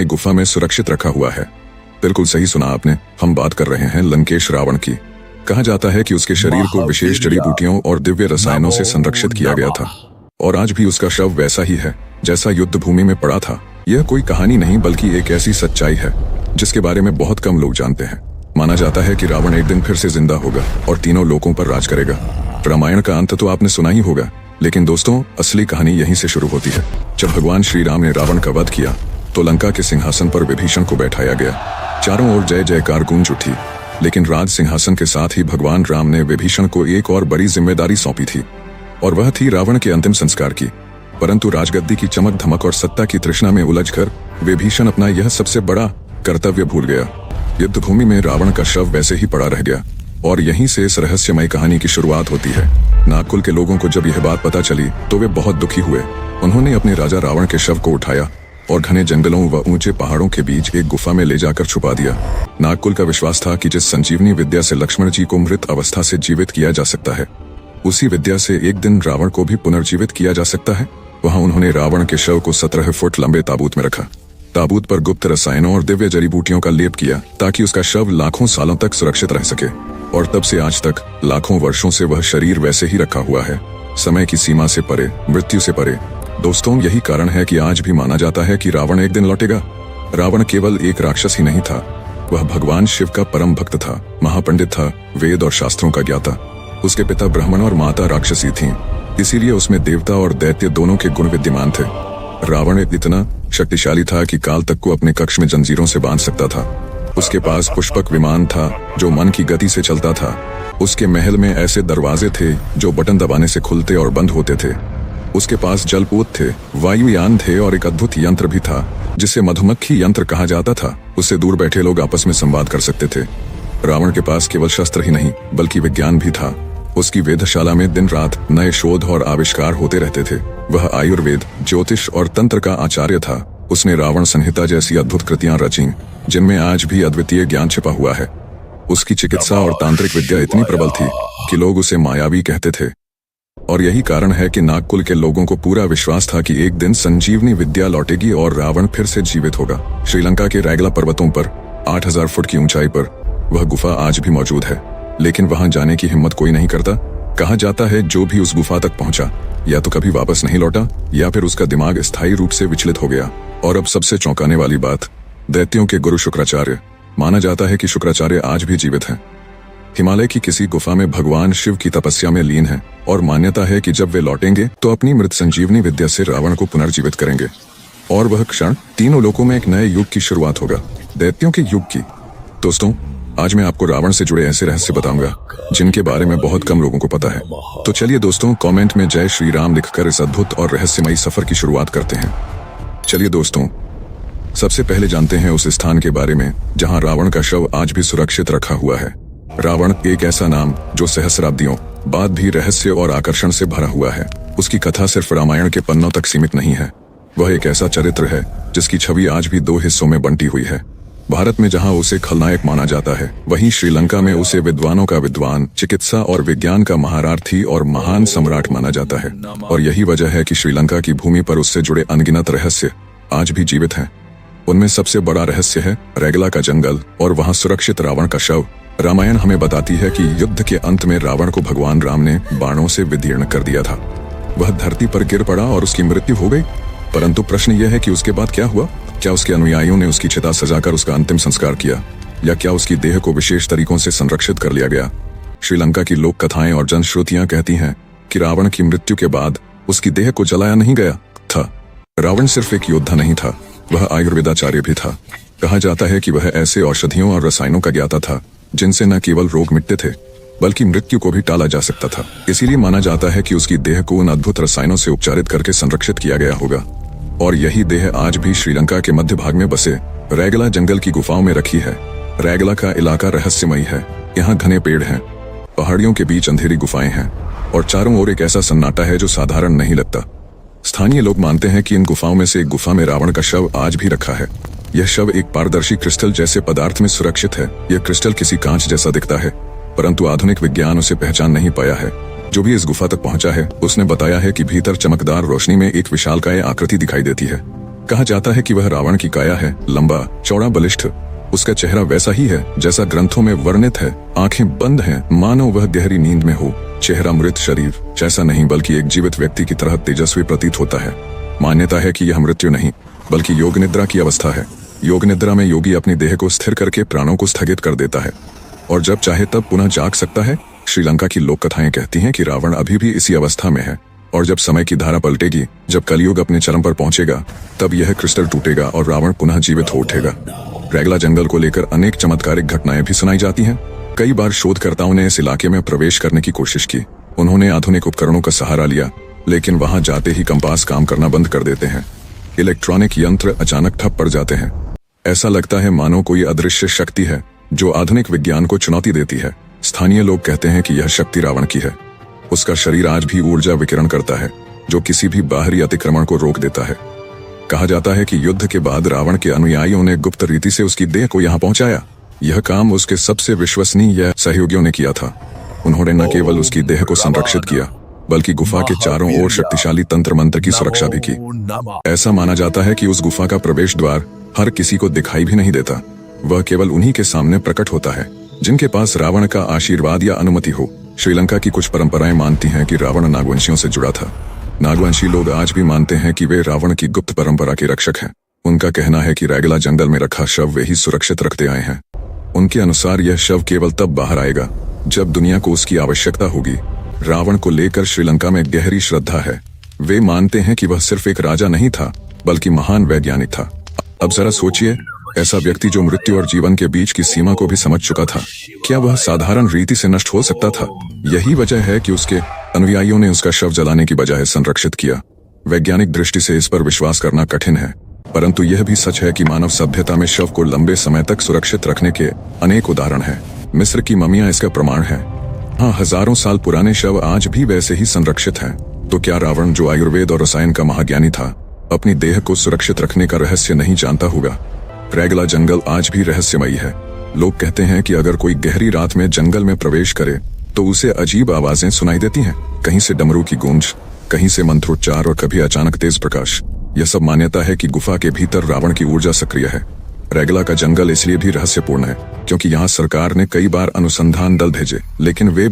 रहस्यमय गुफा में सुरक्षित रखा हुआ है। बिल्कुल सही सुना आपने, हम बात कर रहे हैं लंकेश रावण की। कहा जाता है कि उसके शरीर को विशेष जड़ी बूटियों और दिव्य रसायनों से संरक्षित किया गया था और आज भी उसका शव वैसा ही है जैसा युद्ध भूमि में पड़ा था। यह कोई कहानी नहीं बल्कि एक ऐसी सच्चाई है जिसके बारे में बहुत कम लोग जानते हैं। माना जाता है कि रावण एक दिन फिर से जिंदा होगा और तीनों लोकों पर राज करेगा। रामायण का अंत तो आपने सुना ही होगा, लेकिन दोस्तों असली कहानी यहीं से शुरू होती है। जब भगवान श्री राम ने रावण का वध किया तो लंका के सिंहासन पर विभीषण को बैठाया गया। चारों ओर जय जयकार गूंज उठी, लेकिन राज सिंहासन के साथ ही भगवान राम ने विभीषण को एक और बड़ी जिम्मेदारी सौंपी थी और वह थी रावण के अंतिम संस्कार की। परंतु राजगद्दी की चमक धमक और सत्ता की तृष्णा में उलझकर विभीषण अपना यह सबसे बड़ा कर्तव्य भूल गया। युद्ध भूमि में रावण का शव वैसे ही पड़ा रह गया और यहीं से इस रहस्यमय कहानी की शुरुआत होती है। नागकुल के लोगों को जब यह बात पता चली तो वे बहुत दुखी हुए। उन्होंने अपने राजा रावण के शव को उठाया और घने जंगलों व ऊंचे पहाड़ों के बीच एक गुफा में ले जाकर छुपा दिया। नागकुल का विश्वास था कि जिस संजीवनी विद्या से लक्ष्मण जी को मृत अवस्था से जीवित किया जा सकता है, उसी विद्या से एक दिन रावण को भी पुनर्जीवित किया जा सकता है। वहां उन्होंने रावण के शव को 17 फुट लंबे ताबूत में रखा। ताबूत पर गुप्त रसायनों और दिव्य जड़ी बूटियों का लेप किया ताकि उसका शव लाखों सालों तक सुरक्षित रह सके। और तब से आज तक लाखों वर्षों से वह शरीर वैसे ही रखा हुआ है, समय की सीमा से परे, मृत्यु से परे। दोस्तों यही कारण है कि आज भी माना जाता है कि रावण एक दिन लौटेगा। रावण केवल एक राक्षस ही नहीं था, वह भगवान शिव का परम भक्त था, महापंडित था, वेद और शास्त्रों का ज्ञाता। उसके पिता ब्राह्मण और माता राक्षसी थीं, इसीलिए उसमें देवता और दैत्य दोनों के गुण विद्यमान थे। रावण इतना शक्तिशाली था कि काल तक को अपने कक्ष में जंजीरों से बांध सकता था। उसके पास पुष्पक विमान था जो मन की गति से चलता था। उसके महल में ऐसे दरवाजे थे जो बटन दबाने से खुलते और बंद होते थे। उसके पास जलपूत थे, वायुयान थे और एक अद्भुत यंत्र भी था जिसे मधुमक्खी यंत्र कहा जाता था। उससे दूर बैठे लोग आपस में संवाद कर सकते थे। रावण के पास केवल शस्त्र ही नहीं बल्कि विज्ञान भी था। उसकी वेधशाला में दिन रात नए शोध और आविष्कार होते रहते थे। वह आयुर्वेद, ज्योतिष और तंत्र का आचार्य था। उसने रावण संहिता जैसी अद्भुत कृतियां रची जिनमें आज भी अद्वितीय ज्ञान छिपा हुआ है। उसकी चिकित्सा और तांत्रिक विद्या इतनी प्रबल थी कि लोग उसे मायावी कहते थे। और यही कारण है कि नागकुल के लोगों को पूरा विश्वास था कि एक दिन संजीवनी विद्या लौटेगी और रावण फिर से जीवित होगा। श्रीलंका के रैगला पर्वतों पर 8000 फुट की ऊंचाई पर वह गुफा आज भी मौजूद है, लेकिन वहां जाने की हिम्मत कोई नहीं करता। कहा जाता है जो भी उस गुफा तक पहुंचा या तो कभी वापस नहीं लौटा या फिर उसका दिमाग स्थायी रूप से विचलित हो गया। और अब सबसे चौंकाने वाली बात, दैत्यों के गुरु शुक्राचार्य। माना जाता है कि शुक्राचार्य आज भी जीवित हैं। हिमालय की किसी गुफा में भगवान शिव की तपस्या में लीन है और मान्यता है कि जब वे लौटेंगे तो अपनी मृत संजीवनी विद्या से रावण को पुनर्जीवित करेंगे और वह क्षण तीनों लोकों में एक नए युग की शुरुआत होगा, दैत्यों के युग की। दोस्तों आज मैं आपको रावण से जुड़े ऐसे रहस्य बताऊंगा जिनके बारे में बहुत कम लोगों को पता है। तो चलिए दोस्तों कमेंट में जय श्री राम लिखकर इस अद्भुत और रहस्यमयी सफर की शुरुआत करते हैं। चलिए दोस्तों सबसे पहले जानते हैं उस स्थान के बारे में जहां रावण का शव आज भी सुरक्षित रखा हुआ है। रावण एक ऐसा नाम जो सहस्राब्दियों बाद भी रहस्य और आकर्षण से भरा हुआ है। उसकी कथा सिर्फ रामायण के पन्नों तक सीमित नहीं है, वह एक ऐसा चरित्र है जिसकी छवि आज भी 2 हिस्सों में बंटी हुई है। भारत में जहां उसे खलनायक माना जाता है, वहीं श्रीलंका में उसे विद्वानों का विद्वान, चिकित्सा और विज्ञान का महारथी और महान सम्राट माना जाता है। और यही वजह है कि श्रीलंका की भूमि पर उससे जुड़े अनगिनत रहस्य आज भी जीवित हैं। उनमें सबसे बड़ा रहस्य है रैगला का जंगल और वहां सुरक्षित रावण का शव। रामायण हमें बताती है कि युद्ध के अंत में रावण को भगवान राम ने बाणों से विदीर्ण कर दिया था। वह धरती पर गिर पड़ा और उसकी मृत्यु हो गई। परंतु प्रश्न यह है कि उसके बाद क्या हुआ? क्या उसके अनुयायियों ने उसकी चिता सजाकर उसका अंतिम संस्कार किया या क्या उसकी देह को विशेष तरीकों से संरक्षित कर लिया गया? श्रीलंका की लोक कथाएं और जनश्रुतियां कहती हैं कि रावण की मृत्यु के बाद उसकी देह को जलाया नहीं गया था। रावण सिर्फ एक योद्धा नहीं था, वह आयुर्वेदाचार्य भी था। कहा जाता है कि वह ऐसे औषधियों और रसायनों का ज्ञाता था जिनसे न केवल रोग मिटते थे बल्कि मृत्यु को भी टाला जा सकता था। इसीलिए माना जाता है कि उसकी देह को उन अद्भुत रसायनों से उपचारित करके संरक्षित किया गया होगा। और यही देह आज भी श्रीलंका के मध्य भाग में बसे रैगला जंगल की गुफाओं में रखी है। रैगला का इलाका रहस्यमयी है। यहाँ घने पेड़ हैं, पहाड़ियों के बीच अंधेरी गुफाएं हैं और चारों ओर एक ऐसा सन्नाटा है जो साधारण नहीं लगता। स्थानीय लोग मानते हैं कि इन गुफाओं में से एक गुफा में रावण का शव आज भी रखा है। यह शव एक पारदर्शी क्रिस्टल जैसे पदार्थ में सुरक्षित है। यह क्रिस्टल किसी कांच जैसा दिखता है, परंतु आधुनिक विज्ञान उसे पहचान नहीं पाया है। जो भी इस गुफा तक पहुंचा है उसने बताया है कि भीतर चमकदार रोशनी में एक विशालकाय आकृति दिखाई देती है। कहा जाता है कि वह रावण की काया है, लंबा चौड़ा बलिष्ठ। उसका चेहरा वैसा ही है जैसा ग्रंथों में वर्णित है, आंखें बंद हैं मानो वह गहरी नींद में हो। चेहरा मृत, शरीर जैसा नहीं बल्कि एक जीवित व्यक्ति की तरह तेजस्वी प्रतीत होता है। मान्यता है कि यह मृत्यु नहीं बल्कि योग निद्रा की अवस्था है। योग निद्रा में योगी अपनी देह को स्थिर करके प्राणों को स्थगित कर देता है और जब चाहे तब पुनः जाग सकता है। श्रीलंका की लोक कथाएं कहती हैं कि रावण अभी भी इसी अवस्था में है और जब समय की धारा पलटेगी, जब कलयुग अपने चरम पर पहुंचेगा, तब यह क्रिस्टल टूटेगा और रावण पुनः जीवित हो उठेगा। रैगला जंगल को लेकर अनेक चमत्कारिक घटनाएं भी सुनाई जाती हैं। कई बार शोधकर्ताओं ने इस इलाके में प्रवेश करने की कोशिश की। उन्होंने आधुनिक उपकरणों का सहारा लिया, लेकिन वहां जाते ही कंपास काम करना बंद कर देते हैं। इलेक्ट्रॉनिक यंत्र अचानक ठप पड़ जाते हैं। ऐसा लगता है मानो कोई अदृश्य शक्ति है जो आधुनिक विज्ञान को चुनौती देती है। स्थानीय लोग कहते हैं कि यह शक्ति रावण की है। उसका शरीर आज भी ऊर्जा विकिरण करता है जो किसी भी बाहरी अतिक्रमण को रोक देता है। कहा जाता है कि युद्ध के बाद रावण के अनुयायियों ने गुप्त रीति से उसकी देह को यहाँ पहुंचाया। यह काम उसके सबसे विश्वसनीय सहयोगियों ने किया था। उन्होंने न केवल उसकी देह को संरक्षित किया बल्कि गुफा के चारों ओर शक्तिशाली तंत्र मंत्र की सुरक्षा भी की। ऐसा माना जाता है कि उस गुफा का प्रवेश द्वार हर किसी को दिखाई भी नहीं देता। वह केवल उन्हीं के सामने प्रकट होता है जिनके पास रावण का आशीर्वाद या अनुमति हो। श्रीलंका की कुछ परंपराएं मानती हैं कि रावण नागवंशियों से जुड़ा था। नागवंशी लोग आज भी मानते हैं कि वे रावण की गुप्त परंपरा के रक्षक हैं। उनका कहना है कि रैगला जंगल में रखा शव वे ही सुरक्षित रखते आए हैं। उनके अनुसार यह शव केवल तब बाहर आएगा जब दुनिया को उसकी आवश्यकता होगी। रावण को लेकर श्रीलंका में गहरी श्रद्धा है। वे मानते हैं कि वह सिर्फ एक राजा नहीं था बल्कि महान वैज्ञानिक था। अब जरा सोचिए, ऐसा व्यक्ति जो मृत्यु और जीवन के बीच की सीमा को भी समझ चुका था, क्या वह साधारण रीति से नष्ट हो सकता था? यही वजह है कि उसके अनुयायियों ने उसका शव जलाने की बजाय संरक्षित किया। वैज्ञानिक दृष्टि से इस पर विश्वास करना कठिन है, परंतु यह भी सच है कि मानव सभ्यता में शव को लंबे समय तक सुरक्षित रखने के अनेक उदाहरण हैं। मिस्र की ममियां इसका प्रमाण है। हाँ, हजारों साल पुराने शव आज भी वैसे ही संरक्षित हैं। तो क्या रावण, जो आयुर्वेद और रसायन का महाज्ञानी था, अपनी देह को सुरक्षित रखने का रहस्य नहीं जानता होगा? रैगला जंगल आज भी रहस्यमयी है। लोग कहते हैं कि अगर कोई गहरी रात में जंगल में प्रवेश करे तो उसे अजीब आवाजें सुनाई देती हैं। कहीं से डमरू की गूंज, कहीं से मंत्रोच्चार और कभी अचानक तेज प्रकाश। यह सब मान्यता है कि गुफा के भीतर रावण की ऊर्जा सक्रिय है। रैगला का जंगल इसलिए भी रहस्यपूर्ण है क्योंकि यहाँ सरकार ने कई बार अनुसंधान दल भेजे, लेकिन वे